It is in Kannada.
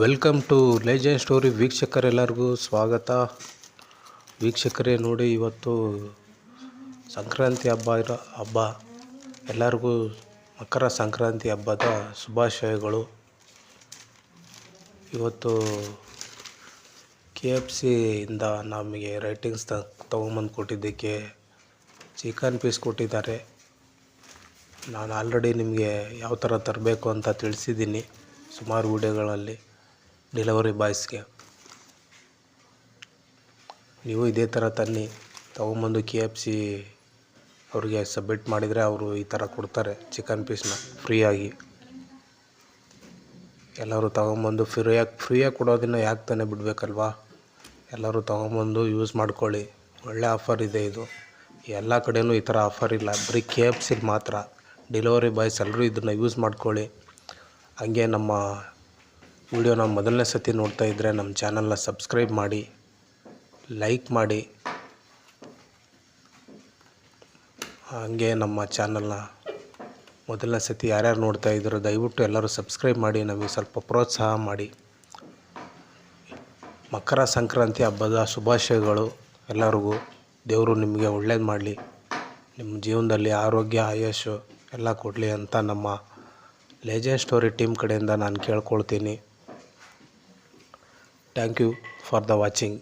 ವೆಲ್ಕಮ್ ಟು ಲೆಜೆಂಡ್ ಸ್ಟೋರಿ ವೀಕ್ಷಕರೆಲ್ಲರಿಗೂ ಸ್ವಾಗತ. ವೀಕ್ಷಕರೇ, ನೋಡಿ, ಇವತ್ತು ಸಂಕ್ರಾಂತಿ ಹಬ್ಬ ಎಲ್ಲರಿಗೂ ಮಕರ ಸಂಕ್ರಾಂತಿ ಹಬ್ಬದ ಶುಭಾಶಯಗಳು. ಇವತ್ತು KFC ಇಂದ ನಮಗೆ ರೈಟಿಂಗ್ಸ್ ತೊಗೊಂಬಂದು ಕೊಟ್ಟಿದ್ದಕ್ಕೆ ಚಿಕನ್ ಪೀಸ್ ಕೊಟ್ಟಿದ್ದಾರೆ. ನಾನು ಆಲ್ರೆಡಿ ನಿಮಗೆ ಯಾವ ಥರ ತರಬೇಕು ಅಂತ ತಿಳಿಸಿದ್ದೀನಿ ಸುಮಾರು ವಿಡಿಯೋಗಳಲ್ಲಿ. ಡೆಲಿವರಿ ಬಾಯ್ಸ್ಗೆ ನೀವು ಇದೇ ಥರ ತನ್ನಿ, ತೊಗೊಂಬಂದು KFC ಅವ್ರಿಗೆ ಸಬ್ಮಿಟ್ ಮಾಡಿದರೆ ಅವರು ಈ ಥರ ಕೊಡ್ತಾರೆ ಚಿಕನ್ ಪೀಸ್ನ ಫ್ರೀಯಾಗಿ. ಎಲ್ಲರೂ ತೊಗೊಂಬಂದು ಫ್ರೀಯಾಗಿ ಕೊಡೋದನ್ನು ಯಾಕೆ ತಾನೇ ಬಿಡಬೇಕಲ್ವಾ? ಎಲ್ಲರೂ ತೊಗೊಂಬಂದು ಯೂಸ್ ಮಾಡ್ಕೊಳ್ಳಿ. ಒಳ್ಳೆ ಆಫರ್ ಇದೆ ಇದು. ಎಲ್ಲ ಕಡೆಯೂ ಈ ಥರ ಆಫರ್ ಇಲ್ಲ, ಬರೀ KFC ಮಾತ್ರ. ಡೆಲಿವರಿ ಬಾಯ್ಸ್ ಎಲ್ಲರೂ ಇದನ್ನು ಯೂಸ್ ಮಾಡ್ಕೊಳ್ಳಿ. ಹಾಗೆ ನಮ್ಮ ವಿಡಿಯೋನ ಮೊದಲನೇ ಸತಿ ನೋಡ್ತಾ ಇದ್ದರೆ ನಮ್ಮ ಚಾನಲ್ನ ಸಬ್ಸ್ಕ್ರೈಬ್ ಮಾಡಿ, ಲೈಕ್ ಮಾಡಿ. ಹಾಗೆ ನಮ್ಮ ಚಾನಲ್ನ ಮೊದಲನೇ ಸತಿ ಯಾರ್ಯಾರು ನೋಡ್ತಾ ಇದ್ದೀರೋ ದಯವಿಟ್ಟು ಎಲ್ಲರೂ ಸಬ್ಸ್ಕ್ರೈಬ್ ಮಾಡಿ, ನಮಗೆ ಸ್ವಲ್ಪ ಪ್ರೋತ್ಸಾಹ ಮಾಡಿ. ಮಕರ ಸಂಕ್ರಾಂತಿ ಹಬ್ಬದ ಶುಭಾಶಯಗಳು ಎಲ್ಲರಿಗೂ. ದೇವರು ನಿಮಗೆ ಒಳ್ಳೇದು ಮಾಡಲಿ, ನಿಮ್ಮ ಜೀವನದಲ್ಲಿ ಆರೋಗ್ಯ ಆಯಸ್ಸು ಎಲ್ಲ ಕೊಡಲಿ ಅಂತ ನಮ್ಮ ಲೆಜೆಂಡ್ ಸ್ಟೋರಿ ಟೀಮ್ ಕಡೆಯಿಂದ ನಾನು ಕೇಳ್ಕೊಳ್ತೀನಿ. Thank you for the watching.